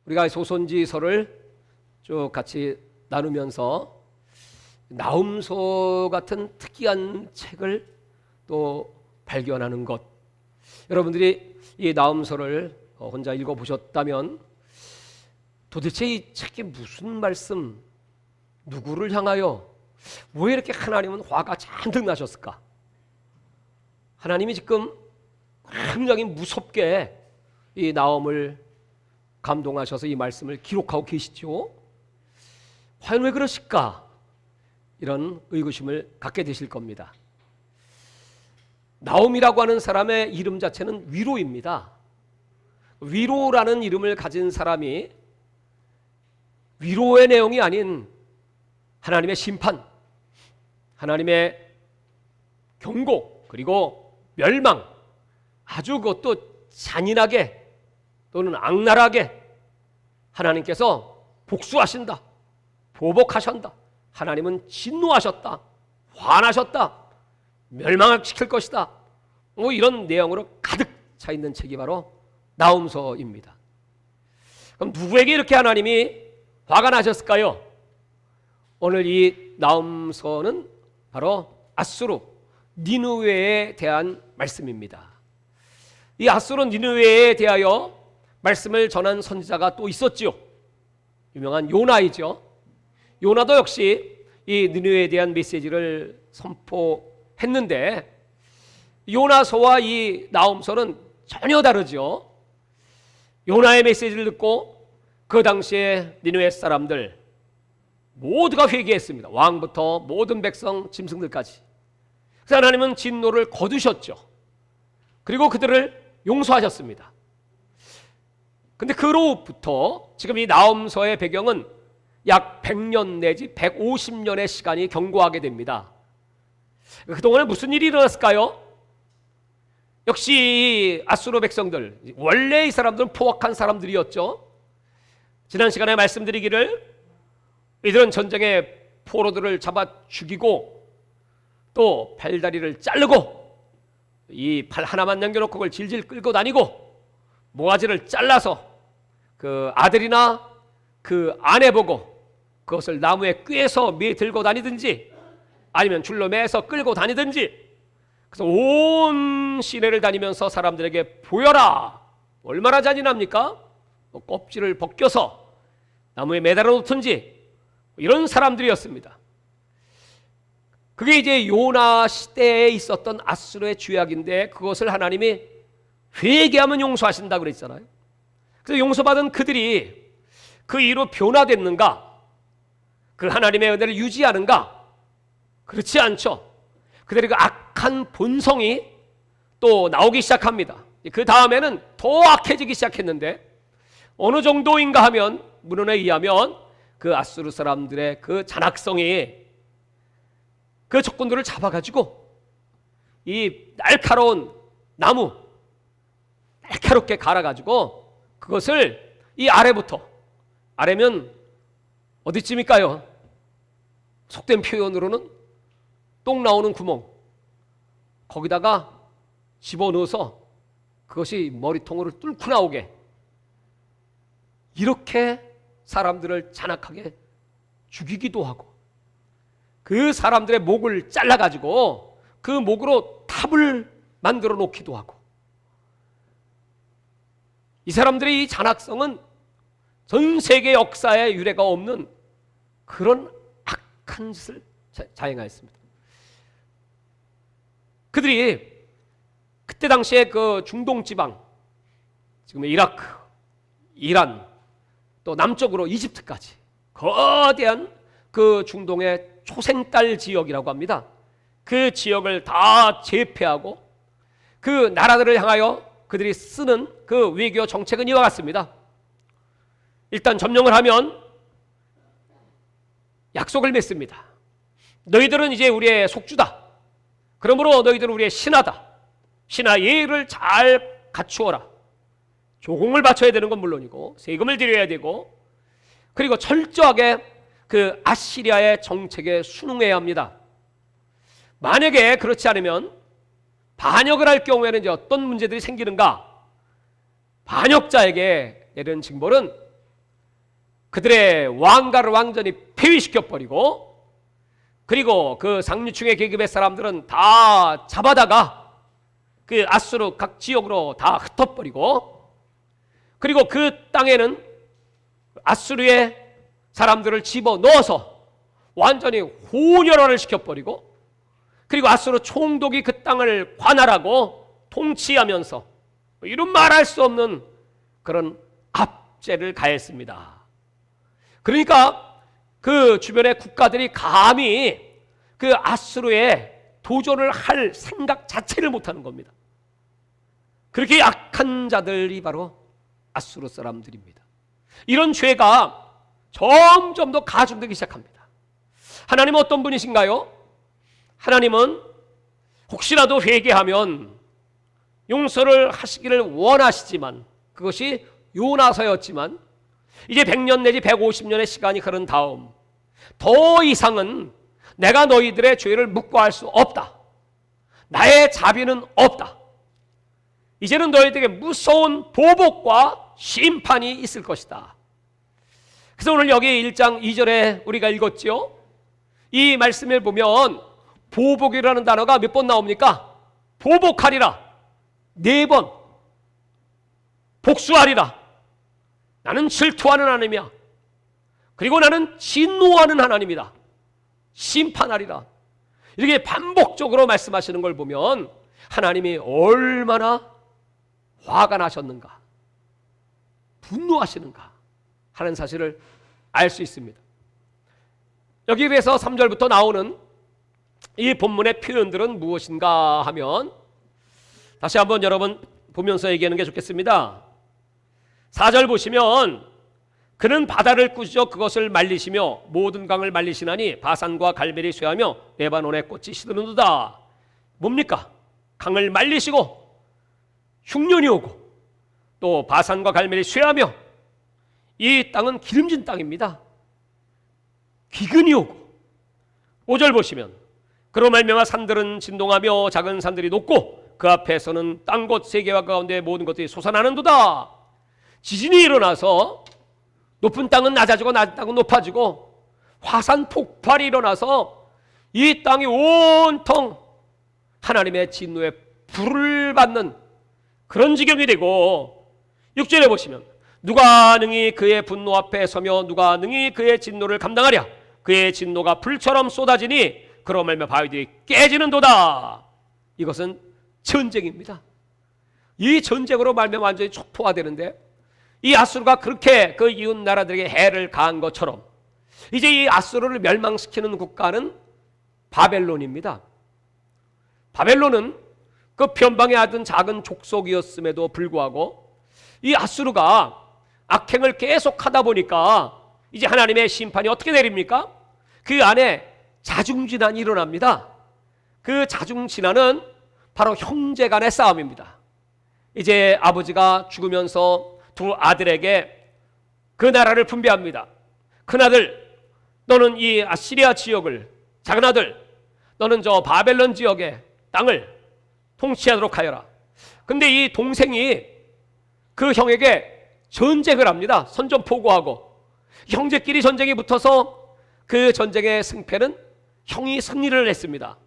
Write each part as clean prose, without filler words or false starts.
우리가 소선지서를 쭉 같이 나누면서 나훔소 같은 특이한 책을 또 발견하는 것, 여러분들이 이 나훔소를 혼자 읽어보셨다면 도대체 이 책이 무슨 말씀, 누구를 향하여, 왜 이렇게 하나님은 화가 잔뜩 나셨을까? 하나님이 지금 굉장히 무섭게 이 나훔을 감동하셔서 이 말씀을 기록하고 계시죠. 과연 왜 그러실까? 이런 의구심을 갖게 되실 겁니다. 나훔이라고 하는 사람의 이름 자체는 위로입니다. 위로라는 이름을 가진 사람이 위로의 내용이 아닌 하나님의 심판, 하나님의 경고, 그리고 멸망, 아주 그것도 잔인하게 또는 악랄하게 하나님께서 복수하신다, 보복하신다, 하나님은 진노하셨다, 화나셨다, 멸망시킬 것이다, 이런 내용으로 가득 차 있는 책이 바로 나훔소입니다. 그럼 누구에게 이렇게 하나님이 화가 나셨을까요? 오늘 이 나훔소는 바로 아수르, 니느웨에 대한 말씀입니다. 이 아수르 니느웨에 대하여 말씀을 전한 선지자가 또 있었지요. 유명한 요나이죠. 요나도 역시 이 니느웨에 대한 메시지를 선포했는데 요나서와 이 나훔소는 전혀 다르죠. 요나의 메시지를 듣고 그 당시에 니느웨 사람들 모두가 회개했습니다. 왕부터 모든 백성, 짐승들까지. 그래서 하나님은 진노를 거두셨죠. 그리고 그들을 용서하셨습니다. 근데 그로부터 지금 이 나훔소의 배경은 약 100년 내지 150년의 시간이 경과하게 됩니다. 그동안에 무슨 일이 일어났을까요? 역시 아수르 백성들, 원래 이 사람들은 포악한 사람들이었죠. 지난 시간에 말씀드리기를 이들은 전쟁에 포로들을 잡아 죽이고 또 팔다리를 자르고 이 팔 하나만 남겨놓고 그걸 질질 끌고 다니고 모가지를 잘라서 그 아들이나 그 아내 보고 그것을 나무에 꿰서 매 들고 다니든지 아니면 줄로 매서 끌고 다니든지, 그래서 온 시내를 다니면서 사람들에게 보여라, 얼마나 잔인합니까? 껍질을 벗겨서 나무에 매달아 놓든지 이런 사람들이었습니다. 그게 이제 요나 시대에 있었던 아수르의 죄악인데 그것을 하나님이 회개하면 용서하신다고 그랬잖아요. 그래서 용서받은 그들이 그 이후로 변화됐는가? 그 하나님의 은혜를 유지하는가? 그렇지 않죠. 그들의 그 악한 본성이 또 나오기 시작합니다. 그 다음에는 더 악해지기 시작했는데 어느 정도인가 하면 문헌에 의하면 그 아수르 사람들의 그 잔악성이 그 적군들을 잡아가지고 이 날카로운 나무 날카롭게 갈아가지고 그것을 이 아래부터, 아래면 어디쯤일까요? 속된 표현으로는 똥 나오는 구멍, 거기다가 집어넣어서 그것이 머리통으로 뚫고 나오게 이렇게 사람들을 잔악하게 죽이기도 하고 그 사람들의 목을 잘라가지고 그 목으로 탑을 만들어 놓기도 하고, 이 사람들의 이 잔악성은 전 세계 역사에 유례가 없는 그런 악한 짓을 자행하였습니다. 그들이 그때 당시에 그 중동 지방, 지금 이라크, 이란, 또 남쪽으로 이집트까지 거대한 그 중동의 초생딸 지역이라고 합니다. 그 지역을 다 제패하고 그 나라들을 향하여 그들이 쓰는 그 외교 정책은 이와 같습니다. 일단 점령을 하면 약속을 맺습니다. 너희들은 이제 우리의 속주다. 그러므로 너희들은 우리의 신하다. 신하 예의를 잘 갖추어라. 조공을 바쳐야 되는 건 물론이고 세금을 드려야 되고, 그리고 철저하게 그 아시리아의 정책에 순응해야 합니다. 만약에 그렇지 않으면 반역을 할 경우에는 이제 어떤 문제들이 생기는가? 반역자에게 내리는 징벌은 그들의 왕가를 완전히 폐위시켜버리고, 그리고 그 상류층의 계급의 사람들은 다 잡아다가 그 아수르 각 지역으로 다 흩어버리고, 그리고 그 땅에는 아수르의 사람들을 집어넣어서 완전히 혼혈화를 시켜버리고, 그리고 아수르 총독이 그 땅을 관할하고 통치하면서 이런 말할 수 없는 그런 압제를 가했습니다. 그러니까 그 주변의 국가들이 감히 그 아수르에 도전을 할 생각 자체를 못하는 겁니다. 그렇게 약한 자들이 바로 아수르 사람들입니다. 이런 죄가 점점 더 가중되기 시작합니다. 하나님은 어떤 분이신가요? 하나님은 혹시라도 회개하면 용서를 하시기를 원하시지만, 그것이 요나서였지만 이제 100년 내지 150년의 시간이 흐른 다음 더 이상은 내가 너희들의 죄를 묵과할 수 없다. 나의 자비는 없다. 이제는 너희들에게 무서운 보복과 심판이 있을 것이다. 그래서 오늘 여기 1장 2절에 우리가 읽었죠. 이 말씀을 보면 보복이라는 단어가 몇 번 나옵니까? 보복하리라 4번, 복수하리라, 나는 질투하는 하나님이야, 그리고 나는 진노하는 하나님이다, 심판하리라, 이렇게 반복적으로 말씀하시는 걸 보면 하나님이 얼마나 화가 나셨는가, 분노하시는가 하는 사실을 알 수 있습니다. 여기에서 3절부터 나오는 이 본문의 표현들은 무엇인가 하면, 다시 한번 여러분 보면서 얘기하는 게 좋겠습니다. 4절 보시면 그는 바다를 꾸짖어 그것을 말리시며 모든 강을 말리시나니 바산과 갈멜이 쇠하며 레바논의 꽃이 시드는도다. 뭡니까? 강을 말리시고 흉년이 오고 또 바산과 갈멜이 쇠하며, 이 땅은 기름진 땅입니다. 기근이 오고, 5절 보시면 그로 말미암아 산들은 진동하며 작은 산들이 높고 그 앞에서는 땅 곳 세계와 가운데 모든 것들이 솟아나는도다. 지진이 일어나서 높은 땅은 낮아지고 낮은 땅은 높아지고 화산 폭발이 일어나서 이 땅이 온통 하나님의 진노의 불을 받는 그런 지경이 되고, 6절에 보시면 누가 능히 그의 분노 앞에 서며 누가 능히 그의 진노를 감당하랴. 그의 진노가 불처럼 쏟아지니 그로 말미암아 바위들이 깨지는도다. 이것은 전쟁입니다. 이 전쟁으로 말미암아 완전히 초토화되는데, 이 아수르가 그렇게 그 이웃 나라들에게 해를 가한 것처럼 이제 이 아수르를 멸망시키는 국가는 바벨론입니다. 바벨론은 그 변방에 하던 작은 족속이었음에도 불구하고 이 아수르가 악행을 계속하다 보니까 이제 하나님의 심판이 어떻게 내립니까? 그 안에 자중진환이 일어납니다. 그 자중진환은 바로 형제 간의 싸움입니다. 이제 아버지가 죽으면서 두 아들에게 그 나라를 분배합니다. 큰아들, 너는 이 아시리아 지역을, 작은아들, 너는 저 바벨론 지역의 땅을 통치하도록 하여라. 근데 이 동생이 그 형에게 전쟁을 합니다. 선전포고하고 형제끼리 전쟁이 붙어서 그 전쟁의 승패는 형이 승리를 했습니다.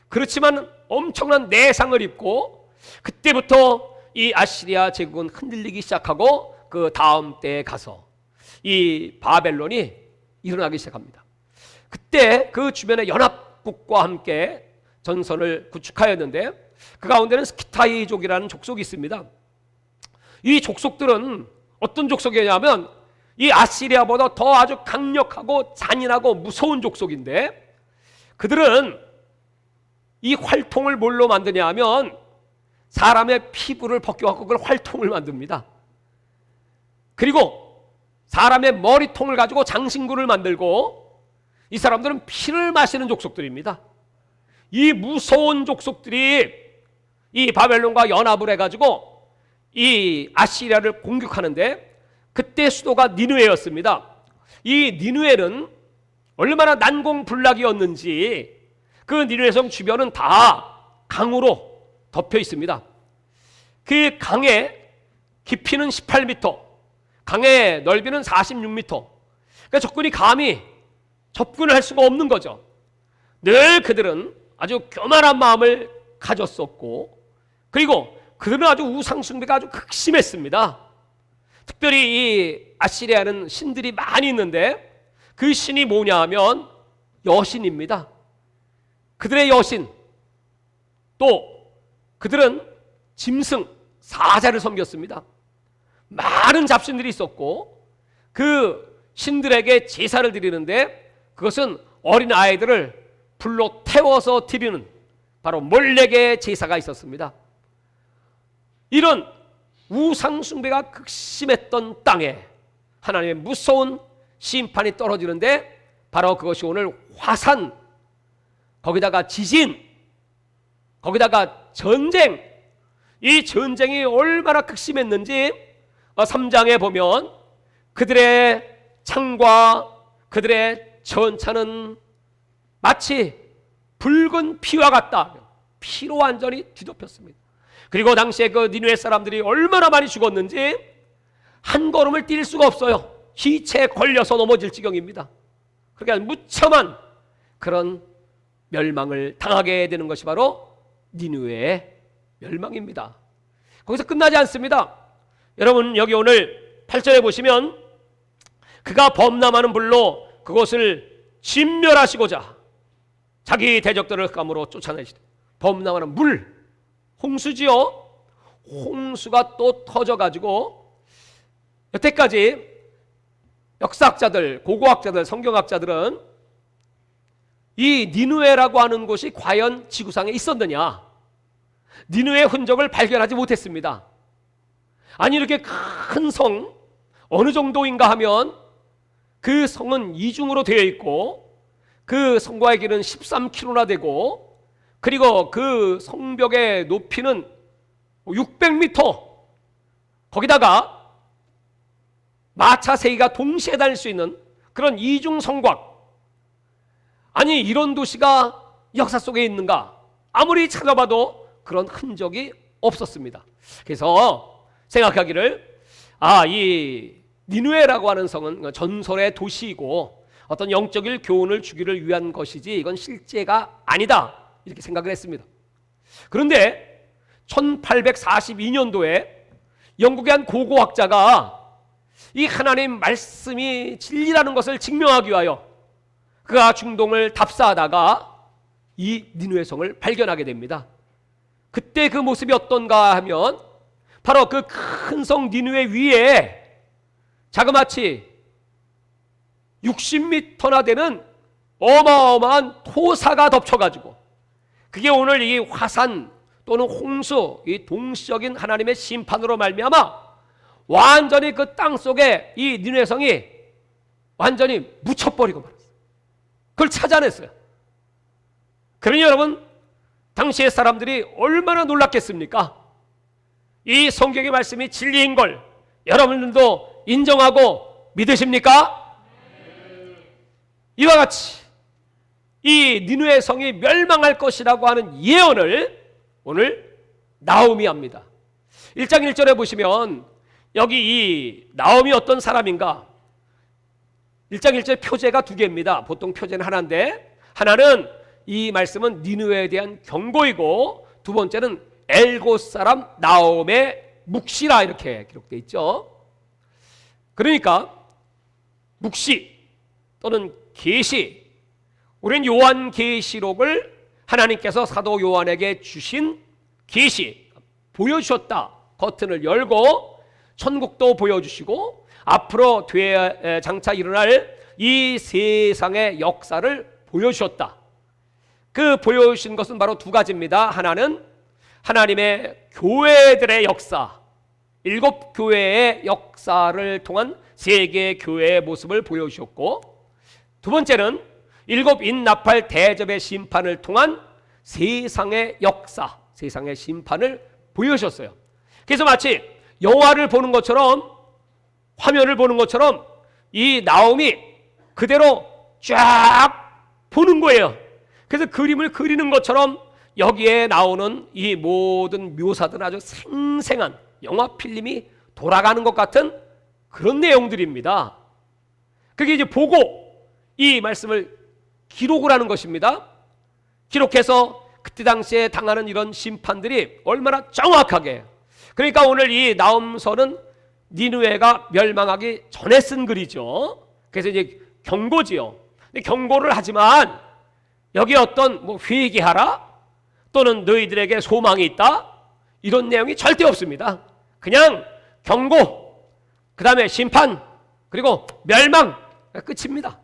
그렇지만 엄청난 내상을 입고 그때부터 이 아시리아 제국은 흔들리기 시작하고 그 다음 때에 가서 이 바벨론이 일어나기 시작합니다. 그때 그 주변의 연합국과 함께 전선을 구축하였는데 그 가운데는 스키타이족이라는 족속이 있습니다. 이 족속들은 어떤 족속이냐면 이 아시리아보다 더 아주 강력하고 잔인하고 무서운 족속인데, 그들은 이 활통을 뭘로 만드냐 하면 사람의 피부를 벗겨갖고 그걸 활통을 만듭니다. 그리고 사람의 머리통을 가지고 장신구를 만들고, 이 사람들은 피를 마시는 족속들입니다. 이 무서운 족속들이 이 바벨론과 연합을 해가지고 이 아시리아를 공격하는데, 그때 수도가 니느웨였습니다. 이 니느웨는 얼마나 난공불락이었는지 그 니느웨 성 주변은 다 강으로 덮여 있습니다. 그 강의 깊이는 18m, 강의 넓이는 46m, 그러니까 적군이 감히 접근을 할 수가 없는 거죠. 늘 그들은 아주 교만한 마음을 가졌었고, 그리고 그들은 아주 우상숭배가 아주 극심했습니다. 특별히 이 아시리아는 신들이 많이 있는데 그 신이 뭐냐 하면 여신입니다. 그들의 여신, 또 그들은 짐승, 사자를 섬겼습니다. 많은 잡신들이 있었고 그 신들에게 제사를 드리는데 그것은 어린 아이들을 불로 태워서 드리는 바로 몰렉의 제사가 있었습니다. 이런 우상숭배가 극심했던 땅에 하나님의 무서운 심판이 떨어지는데 바로 그것이 오늘 화산, 거기다가 지진, 거기다가 전쟁, 이 전쟁이 얼마나 극심했는지 3장에 보면 그들의 창과 그들의 전차는 마치 붉은 피와 같다. 피로 완전히 뒤덮였습니다. 그리고 당시에 그 니느웨 사람들이 얼마나 많이 죽었는지 한 걸음을 뛸 수가 없어요. 기체에 걸려서 넘어질 지경입니다. 그러니까 무참한 그런 멸망을 당하게 되는 것이 바로 니느웨의 멸망입니다. 거기서 끝나지 않습니다. 여러분 여기 오늘 8절에 보시면 그가 범람하는 불로 그것을 진멸하시고자 자기 대적들을 흑암으로 쫓아내시되, 범람하는 물, 홍수지요. 홍수가 또 터져가지고 여태까지 역사학자들, 고고학자들, 성경학자들은 이 니느웨라고 하는 곳이 과연 지구상에 있었느냐, 니느웨의 흔적을 발견하지 못했습니다. 아니 이렇게 큰 성 어느 정도인가 하면 그 성은 이중으로 되어 있고 그 성과의 길은 13km나 되고 그리고 그 성벽의 높이는 600m, 거기다가 마차 3기가 동시에 다닐 수 있는 그런 이중 성곽. 아니 이런 도시가 역사 속에 있는가? 아무리 찾아봐도 그런 흔적이 없었습니다. 그래서 생각하기를 이 니느웨라고 하는 성은 전설의 도시이고 어떤 영적인 교훈을 주기를 위한 것이지 이건 실제가 아니다, 이렇게 생각을 했습니다. 그런데 1842년도에 영국의 한 고고학자가 이 하나님 말씀이 진리라는 것을 증명하기 위하여 그가 중동을 답사하다가 이 니느웨 성을 발견하게 됩니다. 그때 그 모습이 어떤가 하면 바로 그 큰 성 니느웨 위에 자그마치 60m나 되는 어마어마한 토사가 덮쳐가지고, 그게 오늘 이 화산 또는 홍수, 이 동시적인 하나님의 심판으로 말미암아 완전히 그 땅 속에 이 니느웨 성이 완전히 묻혀버리고 말았어요. 그걸 찾아냈어요. 그러니 여러분, 당시의 사람들이 얼마나 놀랐겠습니까? 이 성경의 말씀이 진리인 걸 여러분들도 인정하고 믿으십니까? 이와 같이 이 니느웨 성이 멸망할 것이라고 하는 예언을 오늘 나홈이 합니다. 1장 1절에 보시면 여기 이 나홈이 어떤 사람인가? 1장 1절 표제가 2개입니다. 보통 표제는 하나인데, 하나는 이 말씀은 니느웨에 대한 경고이고, 두 번째는 엘곳 사람 나홈의 묵시라 이렇게 기록되어 있죠. 그러니까 묵시 또는 계시, 우리는 요한계시록을 하나님께서 사도 요한에게 주신 계시, 보여주셨다. 커튼을 열고 천국도 보여주시고 앞으로 장차 일어날 이 세상의 역사를 보여주셨다. 그 보여주신 것은 바로 2가지입니다. 하나는 하나님의 교회들의 역사, 7교회의 역사를 통한 세계 교회의 모습을 보여주셨고, 두 번째는 7 인나팔 대접의 심판을 통한 세상의 역사, 세상의 심판을 보여주셨어요. 그래서 마치 영화를 보는 것처럼, 화면을 보는 것처럼 이 나홈이 그대로 쫙 보는 거예요. 그래서 그림을 그리는 것처럼 여기에 나오는 이 모든 묘사들은 아주 생생한 영화 필름이 돌아가는 것 같은 그런 내용들입니다. 그게 이제 보고 이 말씀을 기록을 하는 것입니다. 기록해서 그때 당시에 당하는 이런 심판들이 얼마나 정확하게, 그러니까 오늘 이 나홈서는 니느웨가 멸망하기 전에 쓴 글이죠. 그래서 이제 경고지요. 근데 경고를 하지만 여기 어떤 뭐 회개하라 또는 너희들에게 소망이 있다 이런 내용이 절대 없습니다. 그냥 경고, 그 다음에 심판, 그리고 멸망, 끝입니다.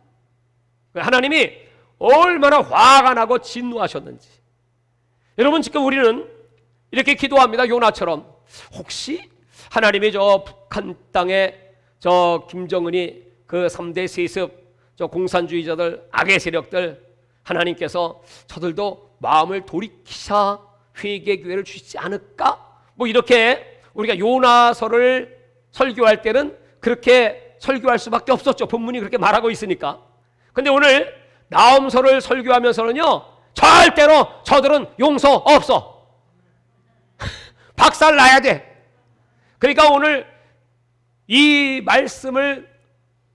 하나님이 얼마나 화가 나고 진노하셨는지. 여러분, 지금 우리는 이렇게 기도합니다. 요나처럼. 혹시 하나님이 저 북한 땅에 저 김정은이 그 3대 세습 저 공산주의자들, 악의 세력들, 하나님께서 저들도 마음을 돌이키사 회개 기회를 주시지 않을까? 뭐 이렇게 우리가 요나서를 설교할 때는 그렇게 설교할 수밖에 없었죠. 본문이 그렇게 말하고 있으니까. 근데 오늘 나홈서를 설교하면서는요, 절대로 저들은 용서 없어. 박살 나야 돼. 그러니까 오늘 이 말씀을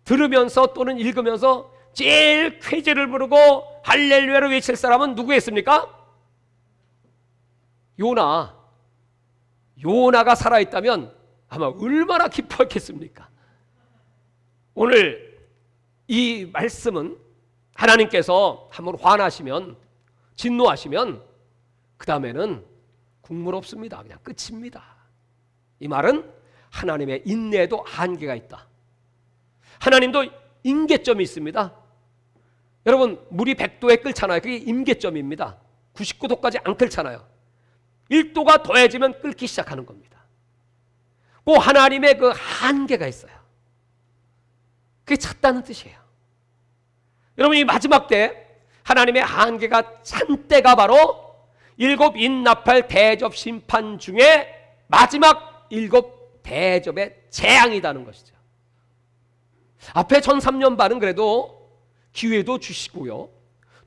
들으면서 또는 읽으면서 제일 쾌제를 부르고 할렐루야를 외칠 사람은 누구였습니까? 요나가 살아있다면 아마 얼마나 기뻐했겠습니까? 오늘 이 말씀은 하나님께서 한번 화나시면, 진노하시면 그 다음에는 국물 없습니다. 그냥 끝입니다. 이 말은 하나님의 인내에도 한계가 있다. 하나님도 임계점이 있습니다. 여러분, 물이 100도에 끓잖아요. 그게 임계점입니다. 99도까지 안 끓잖아요. 1도가 더해지면 끓기 시작하는 겁니다. 그 하나님의 그 한계가 있어요. 그게 찼다는 뜻이에요. 여러분, 이 마지막 때 하나님의 한계가 찬 때가 바로 7 인나팔 대접 심판 중에 마지막 7 대접의 재앙이라는 것이죠. 앞에 1003년 그래도 기회도 주시고요,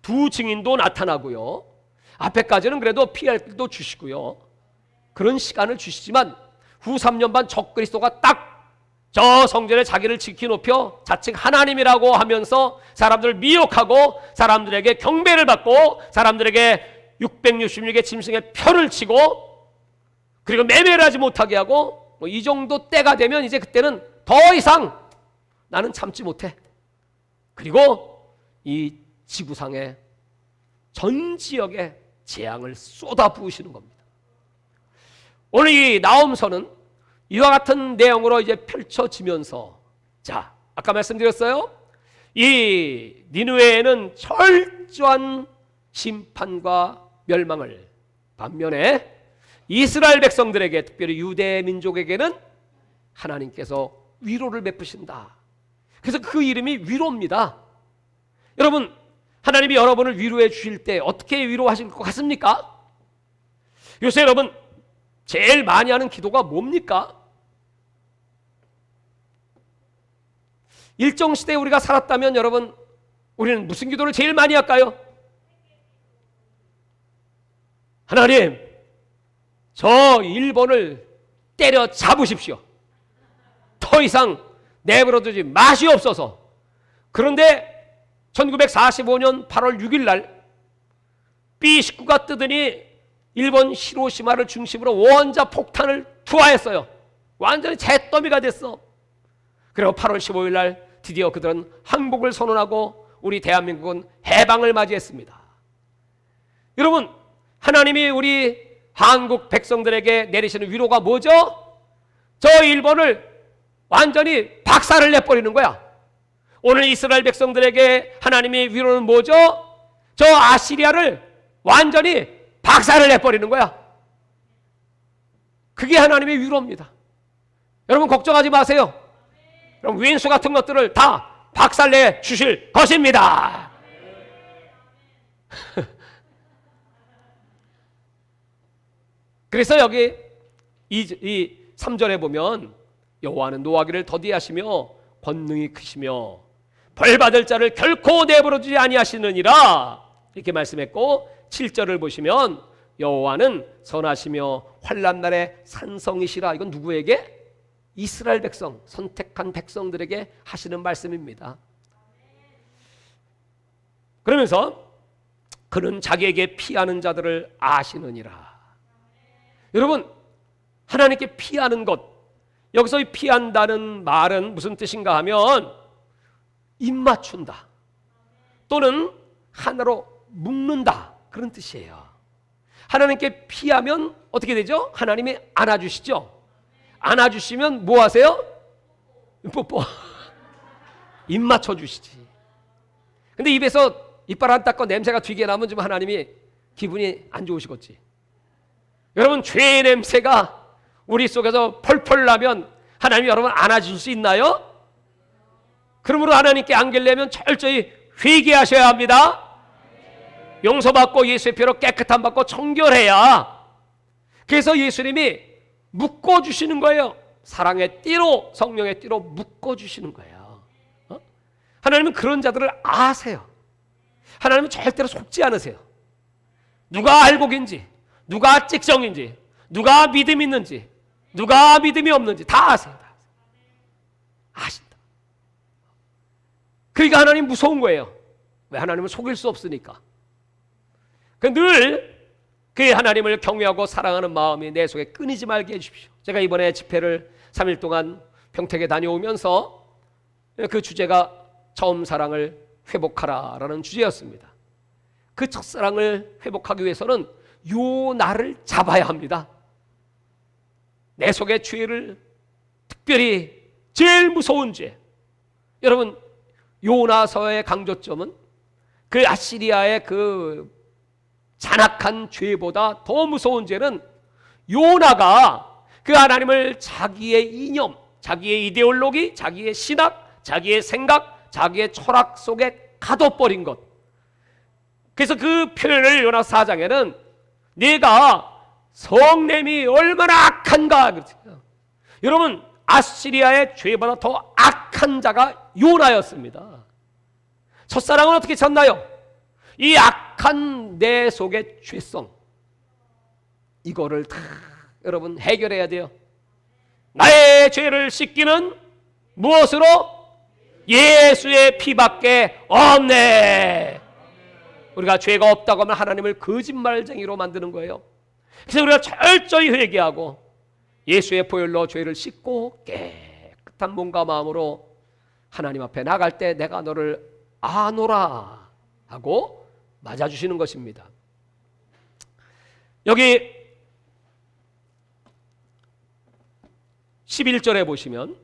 2 증인도 나타나고요, 앞에까지는 그래도 피할 길도 주시고요, 그런 시간을 주시지만 후 3년 반 적그리스도가 딱 저 성전에 자기를 지키 높여 자칭 하나님이라고 하면서 사람들을 미혹하고 사람들에게 경배를 받고 사람들에게 666의 짐승의 표를 치고 그리고 매매를 하지 못하게 하고 이 정도 때가 되면 이제 그때는 더 이상 나는 참지 못해. 그리고 이 지구상의 전 지역에 재앙을 쏟아 부으시는 겁니다. 오늘 이 나홈서는 이와 같은 내용으로 이제 펼쳐지면서, 자, 아까 말씀드렸어요. 이 니느웨에는 철저한 심판과 멸망을, 반면에 이스라엘 백성들에게, 특별히 유대 민족에게는 하나님께서 위로를 베푸신다. 그래서 그 이름이 위로입니다. 여러분, 하나님이 여러분을 위로해 주실 때 어떻게 위로하실 것 같습니까? 요새 여러분 제일 많이 하는 기도가 뭡니까? 일정 시대에 우리가 살았다면 여러분, 우리는 무슨 기도를 제일 많이 할까요? 하나님, 저 일본을 때려 잡으십시오. 더 이상 내버려두지 마시옵소서. 그런데 1945년 8월 6일 날 B-19가 뜨더니 일본 히로시마를 중심으로 원자 폭탄을 투하했어요. 완전히 잿더미가 됐어. 그리고 8월 15일 날 드디어 그들은 항복을 선언하고 우리 대한민국은 해방을 맞이했습니다. 여러분, 하나님이 우리 한국 백성들에게 내리시는 위로가 뭐죠? 저 일본을 완전히 박살을 내버리는 거야. 오늘 이스라엘 백성들에게 하나님의 위로는 뭐죠? 저 아시리아를 완전히 박살을 내버리는 거야. 그게 하나님의 위로입니다. 여러분 걱정하지 마세요. 여러분 윈수 같은 것들을 다 박살내 주실 것입니다. 그래서 여기 이 3절에 보면 여호와는 노하기를 더디하시며 권능이 크시며 벌받을 자를 결코 내버려두지 아니하시느니라 이렇게 말씀했고, 7절을 보시면 여호와는 선하시며 환난 날에 산성이시라. 이건 누구에게? 이스라엘 백성, 선택한 백성들에게 하시는 말씀입니다. 그러면서 그는 자기에게 피하는 자들을 아시느니라. 여러분, 하나님께 피하는 것, 여기서 피한다는 말은 무슨 뜻인가 하면 입 맞춘다 또는 하나로 묶는다, 그런 뜻이에요. 하나님께 피하면 어떻게 되죠? 하나님이 안아주시죠. 안아주시면 뭐 하세요? 뽀뽀. 입 맞춰주시지. 근데 입에서 이빨 안 닦고 냄새가 튀게 나면 좀 하나님이 기분이 안 좋으시겠지. 여러분, 죄의 냄새가 우리 속에서 펄펄 나면 하나님이 여러분 안아줄 수 있나요? 그러므로 하나님께 안기려면 철저히 회개하셔야 합니다. 용서받고 예수의 피로 깨끗함 받고 청결해야. 그래서 예수님이 묶어주시는 거예요. 사랑의 띠로, 성령의 띠로 묶어주시는 거예요. 하나님은 그런 자들을 아세요. 하나님은 절대로 속지 않으세요. 누가 알곡인지, 누가 찍정인지, 누가 믿음이 있는지, 누가 믿음이 없는지 다 아세요. 아신다. 그러니까 하나님 무서운 거예요. 왜? 하나님을 속일 수 없으니까. 늘 그 하나님을 경외하고 사랑하는 마음이 내 속에 끊이지 말게 해주십시오. 제가 이번에 집회를 3일 동안 평택에 다녀오면서 그 주제가 처음 사랑을 회복하라라는 주제였습니다. 그 첫사랑을 회복하기 위해서는 요 나를 잡아야 합니다. 내 속의 죄를, 특별히 제일 무서운 죄. 여러분, 요나서의 강조점은 그 아시리아의 그 잔악한 죄보다 더 무서운 죄는 요나가 그 하나님을 자기의 이념, 자기의 이데올로기, 자기의 신학, 자기의 생각, 자기의 철학 속에 가둬버린 것. 그래서 그 표현을 요나 4장에는 내가 성냄이 얼마나 악한가 그랬어요. 여러분, 아시리아의 죄보다 더 악한 자가 요나였습니다. 첫사랑은 어떻게 쳤나요? 이 악한 내 속의 죄성, 이거를 다 여러분 해결해야 돼요. 나의 죄를 씻기는 무엇으로? 예수의 피밖에 없네. 우리가 죄가 없다고 하면 하나님을 거짓말쟁이로 만드는 거예요. 그래서 우리가 철저히 회개하고 예수의 보혈로 죄를 씻고 깨끗한 몸과 마음으로 하나님 앞에 나갈 때 내가 너를 아노라 하고 맞아주시는 것입니다. 여기 11절에 보시면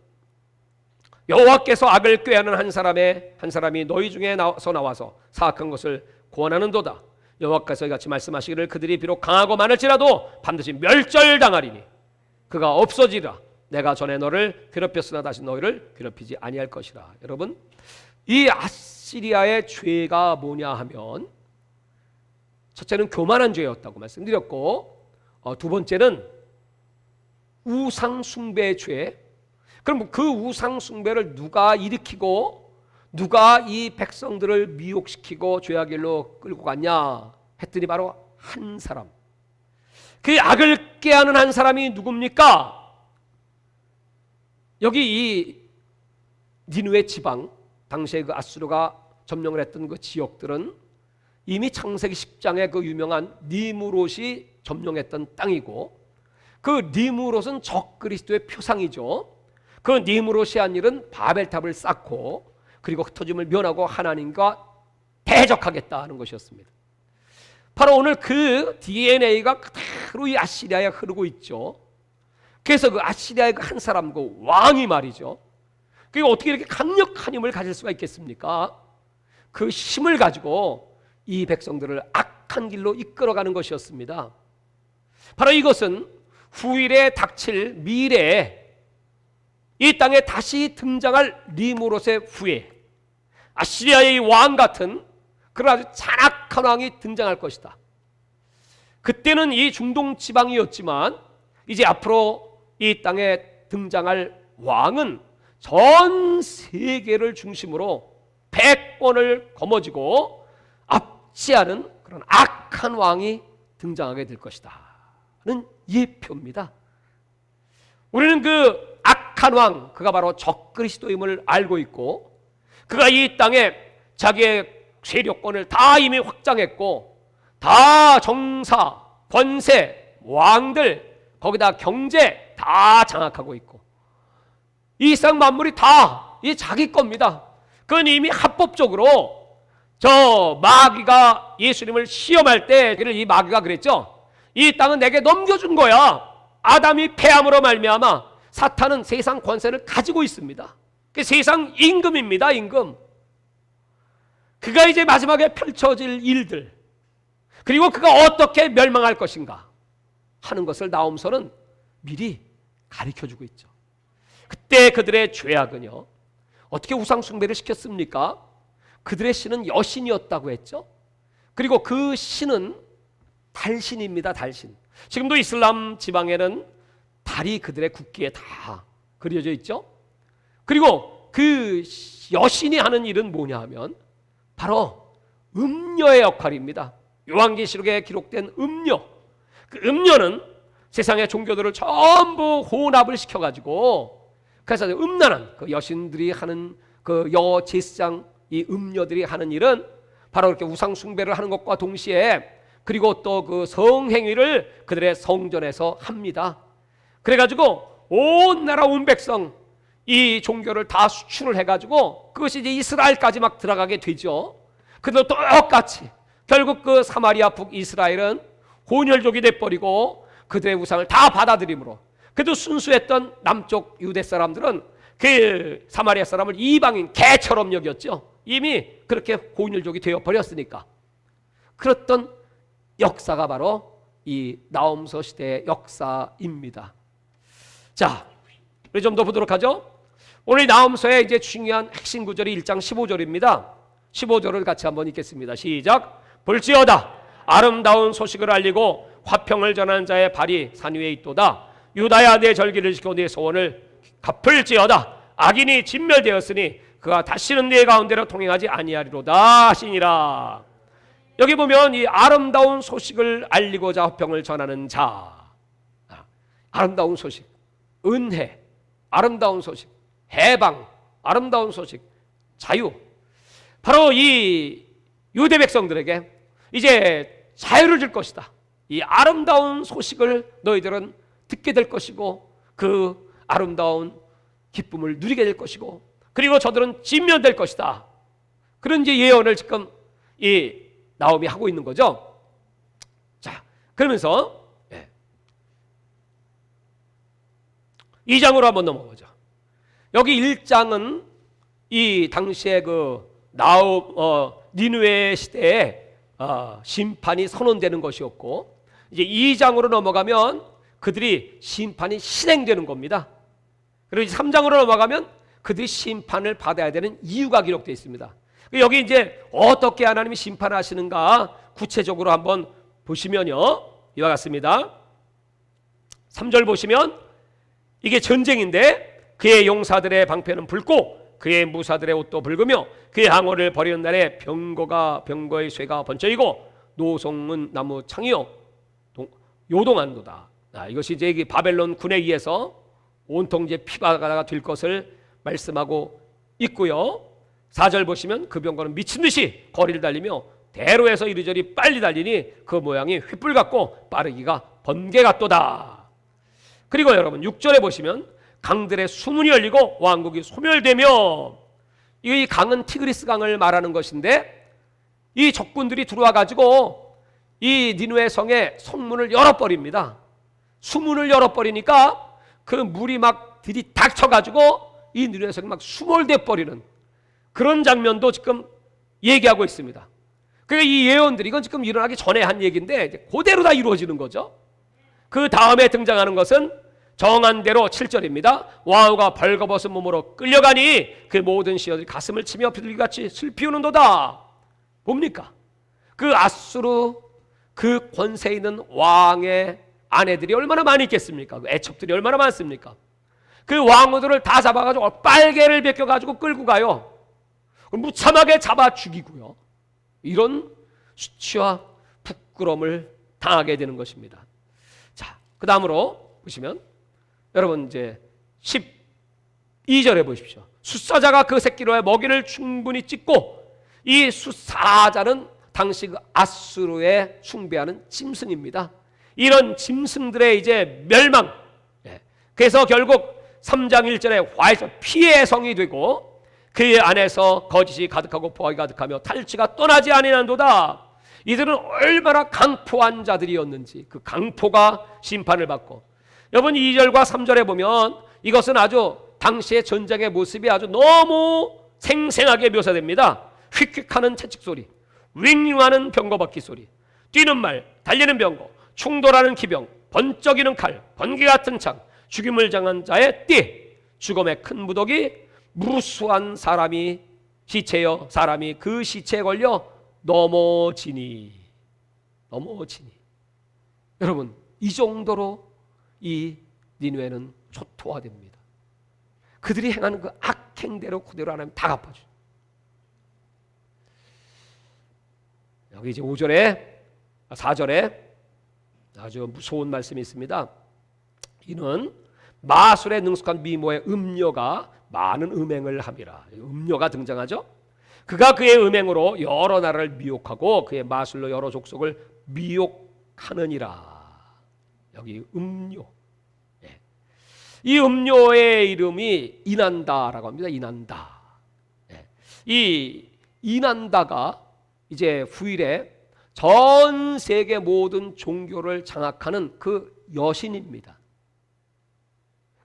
여호와께서 악을 꾀하는 한 사람이 너희 중에 나와서 사악한 것을 고안하는도다. 여호와께서 같이 말씀하시기를 그들이 비록 강하고 많을지라도 반드시 멸절당하리니 그가 없어지라. 내가 전에 너를 괴롭혔으나 다시 너희를 괴롭히지 아니할 것이라. 여러분, 이 아시리아의 죄가 뭐냐 하면 첫째는 교만한 죄였다고 말씀드렸고, 두 번째는 우상 숭배의 죄. 그럼 그 우상 숭배를 누가 일으키고 누가 이 백성들을 미혹시키고 죄악 길로 끌고 갔냐 했더니 바로 한 사람. 그 악을 꾀하는 한 사람이 누굽니까? 여기 이 니느웨 지방, 당시에 그 아수르가 점령을 했던 그 지역들은 이미 창세기 10장에 그 유명한 니무롯이 점령했던 땅이고, 그 니무롯은 적그리스도의 표상이죠. 그 니무롯이 한 일은 바벨탑을 쌓고 그리고 흩어짐을 면하고 하나님과 대적하겠다는 것이었습니다. 바로 오늘 그 DNA가 그대로 이 아시리아에 흐르고 있죠. 그래서 그 아시리아의 그 한 사람, 그 왕이 말이죠. 그게 어떻게 이렇게 강력한 힘을 가질 수가 있겠습니까? 그 힘을 가지고 이 백성들을 악한 길로 이끌어가는 것이었습니다. 바로 이것은 후일에 닥칠 미래에 이 땅에 다시 등장할 니무롯의 후예, 아시리아의 왕 같은 그런 아주 잔악한 왕이 등장할 것이다. 그때는 이 중동 지방이었지만 이제 앞으로 이 땅에 등장할 왕은 전 세계를 중심으로 패권을 거머쥐고 앞지 않은 그런 악한 왕이 등장하게 될 것이다는 예표입니다. 우리는 그 악한 왕, 그가 바로 적그리스도임을 알고 있고, 그가 이 땅에 자기의 세력권을 다 이미 확장했고 다 정사, 권세, 왕들 거기다 경제 다 장악하고 있고 이 쌍 만물이 다 이 자기 겁니다. 그건 이미 합법적으로 저 마귀가 예수님을 시험할 때 이 마귀가 그랬죠. 이 땅은 내게 넘겨준 거야. 아담이 패함으로 말미암아 사탄은 세상 권세를 가지고 있습니다. 그 세상 임금입니다. 임금. 그가 이제 마지막에 펼쳐질 일들 그리고 그가 어떻게 멸망할 것인가 하는 것을 나홈서는 미리 가르쳐주고 있죠. 그때 그들의 죄악은요 어떻게 우상숭배를 시켰습니까? 그들의 신은 여신이었다고 했죠. 그리고 그 신은 달신입니다. 달신. 지금도 이슬람 지방에는 달이 그들의 국기에 다 그려져 있죠. 그리고 그 여신이 하는 일은 뭐냐 하면 바로 음녀의 역할입니다. 요한계시록에 기록된 음녀. 그 음녀는 세상의 종교들을 전부 혼합을 시켜가지고 그래서 음란한 그 여신들이 하는 그 여제사장 이 음녀들이 하는 일은 바로 이렇게 우상 숭배를 하는 것과 동시에 그리고 또 그 성행위를 그들의 성전에서 합니다. 그래가지고 온 나라 온 백성 이 종교를 다 수출을 해가지고 그것이 이제 이스라엘까지 막 들어가게 되죠. 그들도 똑같이 결국 그 사마리아 북이스라엘은 혼혈족이 돼버리고 그들의 우상을 다 받아들이므로 그래도 순수했던 남쪽 유대 사람들은 그 사마리아 사람을 이방인 개처럼 여겼죠. 이미 그렇게 혼혈족이 되어버렸으니까. 그랬던 역사가 바로 이 나홈서 시대의 역사입니다. 자, 우리 좀 더 보도록 하죠. 오늘 나홈서의 이제 중요한 핵심 구절이 1장 15절입니다. 15절을 같이 한번 읽겠습니다. 시작. 볼지어다 아름다운 소식을 알리고 화평을 전하는 자의 발이 산 위에 있도다. 유다야 내 절기를 지키고 내 소원을 갚을지어다. 악인이 진멸되었으니 그가 다시는 내 가운데로 통행하지 아니하리로다 하시니라. 여기 보면 이 아름다운 소식을 알리고자 화평을 전하는 자, 아름다운 소식, 은혜, 아름다운 소식, 해방, 아름다운 소식, 자유. 바로 이 유대 백성들에게 이제 자유를 줄 것이다. 이 아름다운 소식을 너희들은 듣게 될 것이고 그 아름다운 기쁨을 누리게 될 것이고 그리고 저들은 진멸될 것이다. 그런 이제 예언을 지금 이 나홈이 하고 있는 거죠. 자, 그러면서 2장으로 한번 넘어가죠. 여기 1장은 이 당시에 그 니느웨 시대에 심판이 선언되는 것이었고 이제 2장으로 넘어가면 그들이 심판이 실행되는 겁니다. 그리고 3장으로 넘어가면 그들이 심판을 받아야 되는 이유가 기록되어 있습니다. 여기 이제 어떻게 하나님이 심판하시는가 구체적으로 한번 보시면요 이와 같습니다. 3절 보시면 이게 전쟁인데 그의 용사들의 방패는 붉고 그의 무사들의 옷도 붉으며 그의 항어를 버리는 날에 병거의 쇠가 번쩍이고 노송은 나무 창이요 요동한도다. 이것이 이제 바벨론 군에 의해서 온통 이제 피바다가 될 것을 말씀하고 있고요. 4절 보시면 그 병거는 미친 듯이 거리를 달리며 대로에서 이리저리 빨리 달리니 그 모양이 횃불 같고 빠르기가 번개 같도다. 그리고 여러분 6절에 보시면 강들의 수문이 열리고 왕국이 소멸되며 이 강은 티그리스 강을 말하는 것인데 이 적군들이 들어와 가지고 이 니느웨 성의 성문을 열어버립니다. 수문을 열어버리니까 그 물이 막 들이닥쳐 가지고 이 니느웨 성이 막 수몰돼 버리는 그런 장면도 지금 얘기하고 있습니다. 그러니까 이 예언들이 이건 지금 일어나기 전에 한 얘기인데 그대로 다 이루어지는 거죠. 그 다음에 등장하는 것은 정한 대로 7절입니다. 와우가 벌거벗은 몸으로 끌려가니 그 모든 시어들이 가슴을 치며 비둘기같이 슬피 우는도다. 뭡니까? 그 아수르 그 권세 있는 왕의 아내들이 얼마나 많이 있겠습니까? 그 애첩들이 얼마나 많습니까? 그 왕후들을 다 잡아가지고 빨개를 벗겨가지고 끌고 가요. 무참하게 잡아 죽이고요. 이런 수치와 부끄러움을 당하게 되는 것입니다. 자, 그 다음으로 보시면 여러분 이제 12절에 보십시오. 숫사자가 그 새끼로의 먹이를 충분히 찢고 이 수사자는 당시 그 아수르에 숭배하는 짐승입니다. 이런 짐승들의 이제 멸망. 그래서 결국 3장 1절에 화에서 피의 성이 되고 그 안에서 거짓이 가득하고 포악이 가득하며 탈취가 떠나지 아니한도다. 이들은 얼마나 강포한 자들이었는지 그 강포가 심판을 받고, 여러분 2절과 3절에 보면 이것은 아주 당시의 전쟁의 모습이 아주 너무 생생하게 묘사됩니다. 휙휙하는 채찍 소리, 윙윙하는 병거 바퀴 소리, 뛰는 말, 달리는 병거, 충돌하는 기병, 번쩍이는 칼, 번개 같은 창, 죽임을 당한 자의 띠, 죽음의 큰 무더기, 무수한 사람이 시체여 사람이 그 시체에 걸려 넘어지니. 여러분, 이 정도로 이 니느웨는 초토화됩니다. 그들이 행하는 그 악행대로 그대로 하나님 다 갚아줘요. 여기 이제 4절에 아주 무서운 말씀이 있습니다. 이는 마술에 능숙한 미모의 음녀가 많은 음행을 함이라. 음녀가 등장하죠. 그가 그의 음행으로 여러 나라를 미혹하고 그의 마술로 여러 족속을 미혹하느니라. 여기 음녀. 이 음녀의 이름이 이난다라고 합니다. 이난다. 이 이난다가 이제 후일에 전 세계 모든 종교를 장악하는 그 여신입니다.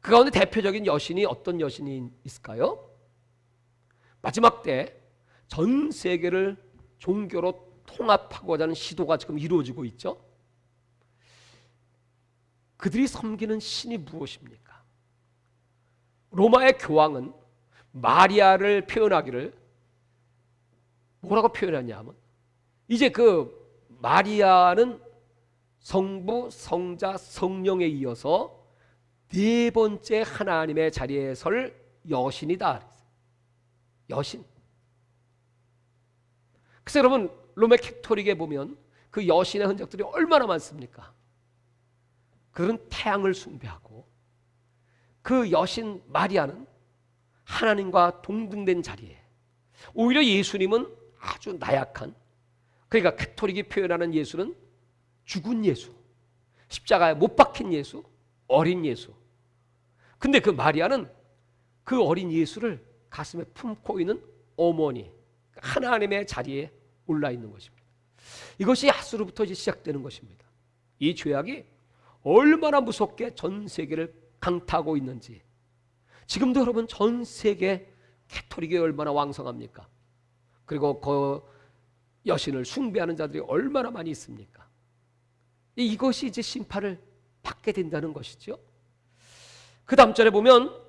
그 가운데 대표적인 여신이 어떤 여신이 있을까요? 마지막 때 전 세계를 종교로 통합하고자 하는 시도가 지금 이루어지고 있죠. 그들이 섬기는 신이 무엇입니까? 로마의 교황은 마리아를 표현하기를 뭐라고 표현하냐면, 이제 그 마리아는 성부, 성자, 성령에 이어서 네 번째 하나님의 자리에 설 여신이다. 여신. 그래서 여러분, 로마 캐토릭에 보면 그 여신의 흔적들이 얼마나 많습니까? 그들은 태양을 숭배하고 그 여신 마리아는 하나님과 동등된 자리에, 오히려 예수님은 아주 나약한, 그러니까 캐토릭이 표현하는 예수는 죽은 예수, 십자가에 못 박힌 예수, 어린 예수. 근데 그 마리아는 그 어린 예수를 가슴에 품고 있는 어머니, 하나님의 자리에 올라 있는 것입니다. 이것이 아수르부터 이제 시작되는 것입니다. 이 죄악이 얼마나 무섭게 전 세계를 강타하고 있는지. 지금도 여러분 전 세계 캐토릭이 얼마나 왕성합니까? 그리고 그 여신을 숭배하는 자들이 얼마나 많이 있습니까? 이것이 이제 심판을 받게 된다는 것이죠. 그 다음 절에 보면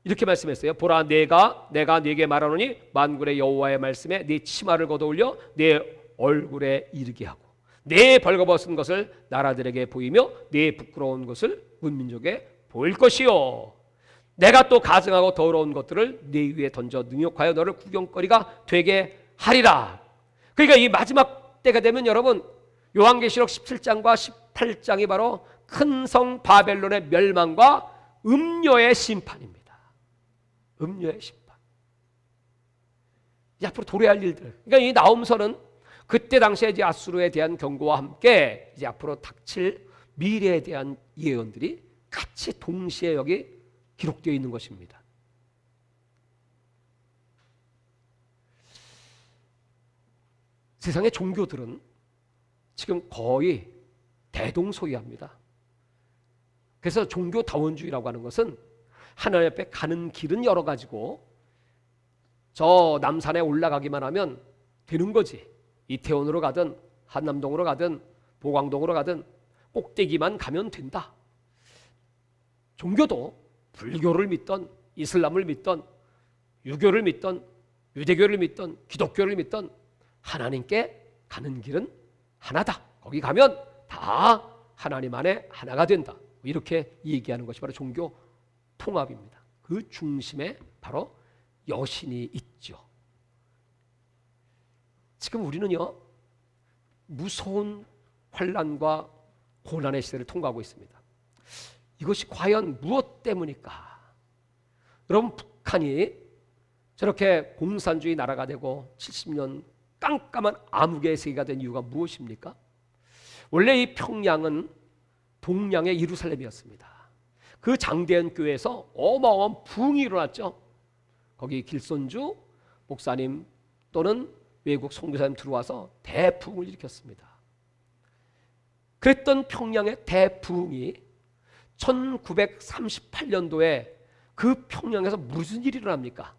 이렇게 말씀했어요. 보라, 내가 네게 말하노니 만군의 여호와의 말씀에 네 치마를 걷어올려 내 얼굴에 이르게 하고 내 벌거벗은 것을 나라들에게 보이며 내 부끄러운 것을 문민족에 보일 것이요, 내가 또 가증하고 더러운 것들을 네 위에 던져 능욕하여 너를 구경거리가 되게 하리라. 그러니까 이 마지막 때가 되면 여러분, 요한계시록 17장과 18장이 바로 큰 성 바벨론의 멸망과 음녀의 심판입니다. 음녀의 심판. 이제 앞으로 도래할 일들. 그러니까 이 나홈서는 그때 당시에 이제 아수르에 대한 경고와 함께 이제 앞으로 닥칠 미래에 대한 예언들이 같이 동시에 여기 기록되어 있는 것입니다. 세상의 종교들은 지금 거의 대동소이합니다. 그래서 종교다원주의라고 하는 것은 하나님 앞에 가는 길은 여러 가지고 저 남산에 올라가기만 하면 되는 거지. 이태원으로 가든 한남동으로 가든 보광동으로 가든 꼭대기만 가면 된다. 종교도 불교를 믿던 이슬람을 믿던 유교를 믿던 유대교를 믿던 기독교를 믿던 하나님께 가는 길은 하나다. 거기 가면 다 하나님 안에 하나가 된다. 이렇게 얘기하는 것이 바로 종교 통합입니다. 그 중심에 바로 여신이 있죠. 지금 우리는요, 무서운 환난과 고난의 시대를 통과하고 있습니다. 이것이 과연 무엇 때문일까? 여러분, 북한이 저렇게 공산주의 나라가 되고 70년 깜깜한 암흑의 세계가 된 이유가 무엇입니까? 원래 이 평양은 동양의 예루살렘이었습니다. 그 장대한 교회에서 어마어마한 부흥이 일어났죠. 거기 길손주 목사님 또는 외국 선교사님 들어와서 대부흥을 일으켰습니다. 그랬던 평양의 대부흥이 1938년도에 그 평양에서 무슨 일이 일어납니까?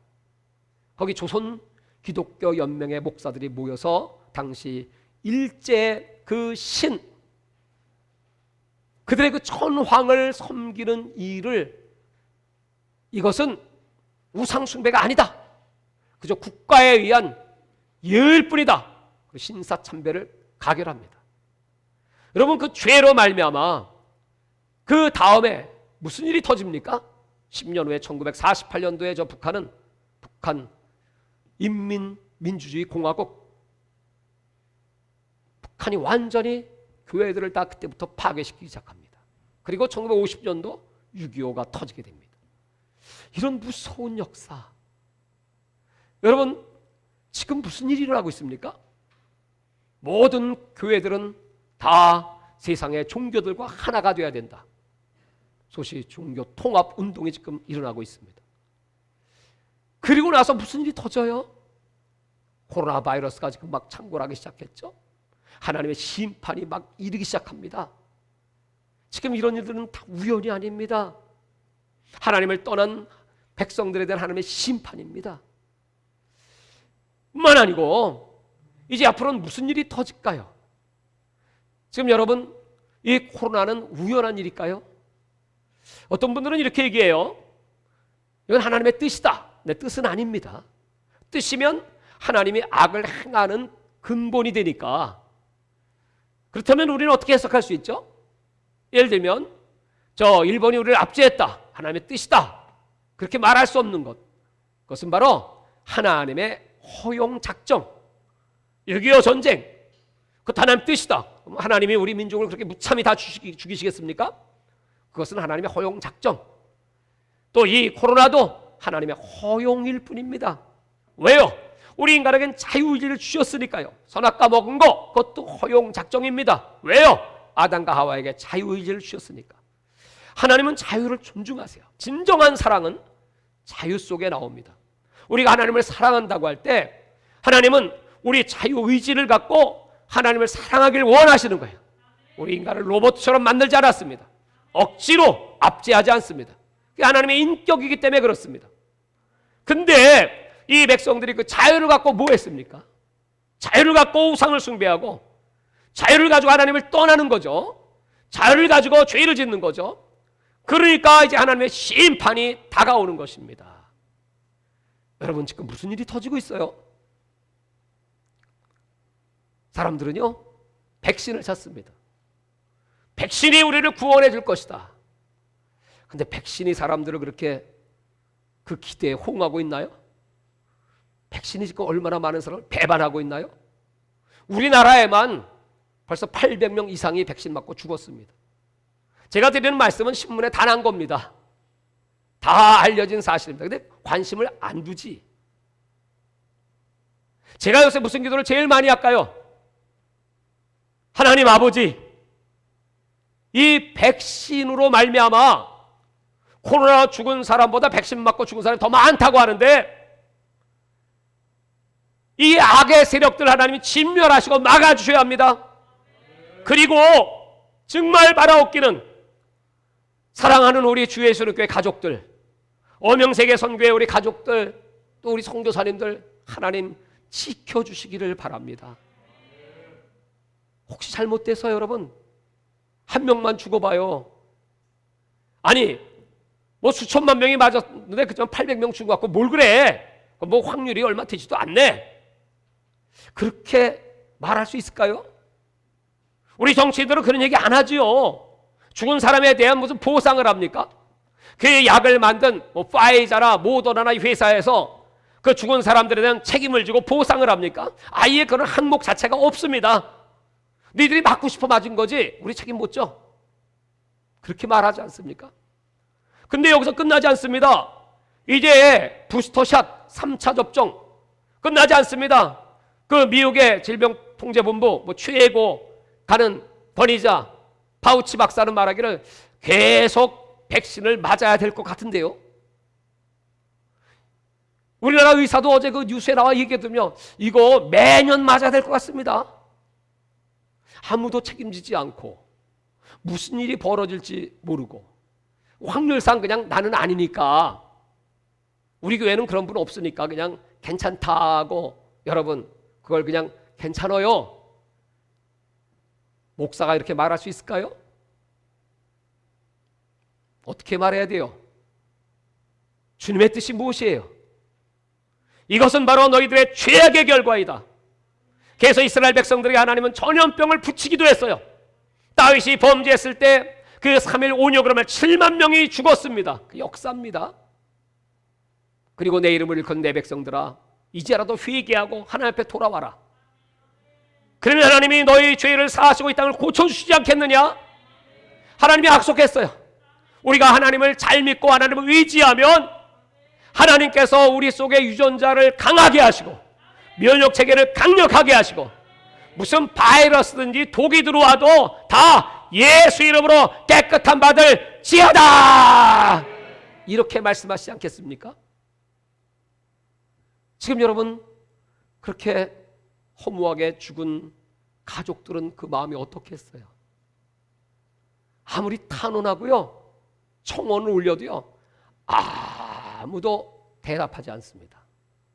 거기 조선 기독교 연맹의 목사들이 모여서 당시 일제 그 신, 그들의 그 천황을 섬기는 일을, 이것은 우상숭배가 아니다, 그저 국가에 의한 예일 뿐이다, 신사참배를 가결합니다. 여러분, 그 죄로 말미암아 그 다음에 무슨 일이 터집니까? 10년 후에 1948년도에 저 북한은 북한 인민민주주의 공화국, 북한이 완전히 교회들을 다 그때부터 파괴시키기 시작합니다. 그리고 1950년도 6.25가 터지게 됩니다. 이런 무서운 역사, 여러분 지금 무슨 일이 일어나고 있습니까? 모든 교회들은 다 세상의 종교들과 하나가 되어야 된다, 소위 종교 통합 운동이 지금 일어나고 있습니다. 그리고 나서 무슨 일이 터져요? 코로나 바이러스가 지금 막 창궐하기 시작했죠. 하나님의 심판이 막 이르기 시작합니다. 지금 이런 일들은 다 우연이 아닙니다. 하나님을 떠난 백성들에 대한 하나님의 심판입니다. 뿐만 아니고 이제 앞으로는 무슨 일이 터질까요? 지금 여러분, 이 코로나는 우연한 일일까요? 어떤 분들은 이렇게 얘기해요. 이건 하나님의 뜻이다. 내 뜻은 아닙니다. 뜻이면 하나님이 악을 행하는 근본이 되니까. 그렇다면 우리는 어떻게 해석할 수 있죠? 예를 들면 저 일본이 우리를 압제했다, 하나님의 뜻이다, 그렇게 말할 수 없는 것, 그것은 바로 하나님의 허용 작정. 6.25 전쟁, 그것도 하나님의 뜻이다. 하나님이 우리 민족을 그렇게 무참히 다 죽이시겠습니까? 그것은 하나님의 허용 작정. 또 이 코로나도 하나님의 허용일 뿐입니다. 왜요? 우리 인간에겐 자유의지를 주셨으니까요. 선악과 먹은 거, 그것도 허용 작정입니다. 왜요? 아담과 하와에게 자유의지를 주셨으니까. 하나님은 자유를 존중하세요. 진정한 사랑은 자유 속에 나옵니다. 우리가 하나님을 사랑한다고 할 때 하나님은 우리 자유의지를 갖고 하나님을 사랑하길 원하시는 거예요. 우리 인간을 로봇처럼 만들지 않았습니다. 억지로 압제하지 않습니다. 그게 하나님의 인격이기 때문에 그렇습니다. 근데 이 백성들이 그 자유를 갖고 뭐 했습니까? 자유를 갖고 우상을 숭배하고, 자유를 가지고 하나님을 떠나는 거죠. 자유를 가지고 죄를 짓는 거죠. 그러니까 이제 하나님의 심판이 다가오는 것입니다. 여러분, 지금 무슨 일이 터지고 있어요? 사람들은요, 백신을 찾습니다. 백신이 우리를 구원해 줄 것이다. 근데 백신이 사람들을 그렇게 그 기대에 호응하고 있나요? 백신이 지금 얼마나 많은 사람을 배반하고 있나요? 우리나라에만 벌써 800명 이상이 백신 맞고 죽었습니다. 제가 드리는 말씀은 신문에 다 난 겁니다. 다 알려진 사실입니다. 근데 관심을 안 두지. 제가 요새 무슨 기도를 제일 많이 할까요? 하나님 아버지, 이 백신으로 말미암아 코로나 죽은 사람보다 백신 맞고 죽은 사람이 더 많다고 하는데, 이 악의 세력들 하나님이 진멸하시고 막아주셔야 합니다. 그리고 정말 바라옵기는 사랑하는 우리 주 예수의 교회 가족들, 어명세계 선교회 우리 가족들, 또 우리 선교사님들 하나님 지켜주시기를 바랍니다. 혹시 잘못돼서 여러분 한 명만 죽어봐요. 아니 뭐 수천만 명이 맞았는데 그전 800명 죽어갖고 뭘 그래? 뭐 확률이 얼마 되지도 않네. 그렇게 말할 수 있을까요? 우리 정치인들은 그런 얘기 안 하지요. 죽은 사람에 대한 무슨 보상을 합니까? 그 약을 만든 뭐 파이자나 모더나나 회사에서 그 죽은 사람들에 대한 책임을 지고 보상을 합니까? 아예 그런 항목 자체가 없습니다. 너희들이 맞고 싶어 맞은 거지 우리 책임 못 져. 그렇게 말하지 않습니까? 근데 여기서 끝나지 않습니다. 이제 부스터샷, 3차 접종 끝나지 않습니다. 그 미국의 질병통제본부 최고 가는 권위자 파우치 박사는 말하기를 계속 백신을 맞아야 될 것 같은데요. 우리나라 의사도 어제 그 뉴스에 나와 얘기했더며 이거 매년 맞아야 될 것 같습니다. 아무도 책임지지 않고 무슨 일이 벌어질지 모르고 확률상 그냥 나는 아니니까, 우리 교회는 그런 분 없으니까 그냥 괜찮다고, 여러분 그걸 그냥 괜찮아요, 목사가 이렇게 말할 수 있을까요? 어떻게 말해야 돼요? 주님의 뜻이 무엇이에요? 이것은 바로 너희들의 죄악의 결과이다. 그래서 이스라엘 백성들에게 하나님은 전염병을 붙이기도 했어요. 다윗이 범죄했을 때 그 3일 온역으로 7만 명이 죽었습니다. 그 역사입니다. 그리고 내 이름을 일컫는 내 백성들아 이제라도 회개하고 하나님 앞에 돌아와라. 그러면 하나님이 너희 죄를 사하시고 이 땅을 고쳐주시지 않겠느냐? 하나님이 약속했어요. 우리가 하나님을 잘 믿고 하나님을 의지하면 하나님께서 우리 속에 유전자를 강하게 하시고 면역체계를 강력하게 하시고 무슨 바이러스든지 독이 들어와도 다 예수 이름으로 깨끗한 받을 지어다, 이렇게 말씀하시지 않겠습니까? 지금 여러분 그렇게 허무하게 죽은 가족들은 그 마음이 어떻겠어요? 아무리 탄원하고요 청원을 올려도요 아무도 대답하지 않습니다.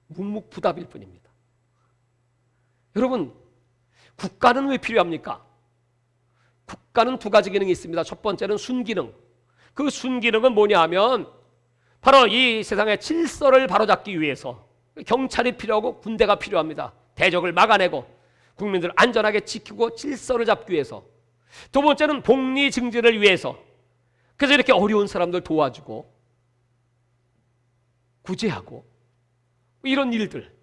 묵묵부답일 뿐입니다. 여러분 국가는 왜 필요합니까? 국가는 두 가지 기능이 있습니다. 첫 번째는 순기능. 그 순기능은 뭐냐 하면 바로 이 세상의 질서를 바로잡기 위해서 경찰이 필요하고 군대가 필요합니다. 대적을 막아내고 국민들을 안전하게 지키고 질서를 잡기 위해서. 두 번째는 복리 증진을 위해서. 그래서 이렇게 어려운 사람들 도와주고 구제하고 이런 일들,